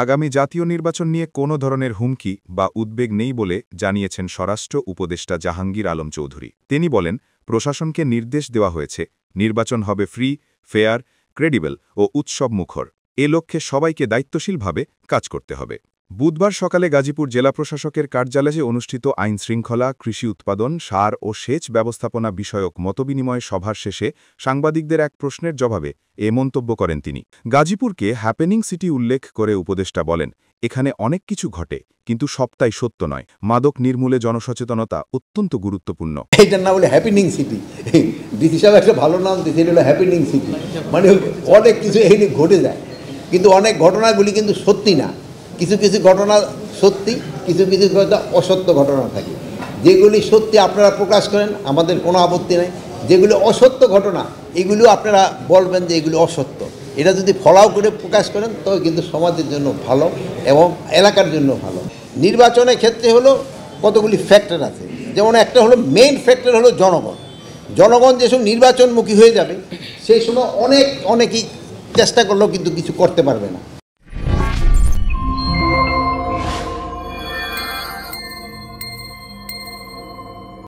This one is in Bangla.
আগামী জাতীয় নির্বাচন নিয়ে কোনো ধরনের হুমকি বা উদ্বেগ নেই বলে জানিয়েছেন স্বরাষ্ট্র উপদেষ্টা জাহাঙ্গীর আলম চৌধুরী। তিনি বলেন, প্রশাসনকে নির্দেশ দেওয়া হয়েছে নির্বাচন হবে ফ্রি, ফেয়ার, ক্রেডিবল ও উৎসবমুখর। এ লক্ষ্যে সবাইকে দায়িত্বশীলভাবে কাজ করতে হবে। বুধবার সকালে গাজীপুর জেলা প্রশাসকের কার্যালয়ে অনুষ্ঠিত আইনশৃঙ্খলা, কৃষি উৎপাদন, সার ও সেচ ব্যবস্থাপনা বিষয়ক মতবিনিময় সভার শেষে সাংবাদিকদের এক প্রশ্নের জবাবে এ মন্তব্য করেন তিনি। গাজীপুরকে হ্যাপেনিং সিটি উল্লেখ করে উপদেষ্টা বলেন, এখানে অনেক কিছু ঘটে, কিন্তু সবটাই সত্য নয়। মাদক নির্মূলে জনসচেতনতা অত্যন্ত গুরুত্বপূর্ণ। এইটার নাম হলো হ্যাপেনিং সিটি। ডিসি সাহেব একটা ভালো নাম দিয়েছে, এটা হলো হ্যাপেনিং সিটি। মানে অনেক কিছু এখানে ঘটে যায়, কিন্তু অনেক ঘটনাগুলি কিন্তু সত্যি না। কিছু কিছু ঘটনা সত্যি, কিছু কিছু ঘটনা অসত্য ঘটনা থাকে। যেগুলি সত্যি আপনারা প্রকাশ করেন, আমাদের কোনো আপত্তি নেই। যেগুলি অসত্য ঘটনা, এগুলিও আপনারা বলবেন যে এগুলি অসত্য। এটা যদি ফলাও করে প্রকাশ করেন তবে কিন্তু সমাজের জন্য ভালো এবং এলাকার জন্য ভালো। নির্বাচনের ক্ষেত্রে হলো কতগুলি ফ্যাক্টর আছে, যেমন একটা হলো মেইন ফ্যাক্টর হলো জনগণ। জনগণ যেসব নির্বাচনমুখী হয়ে যাবে সেই সময় অনেকেই চেষ্টা করলেও কিন্তু কিছু করতে পারবে না।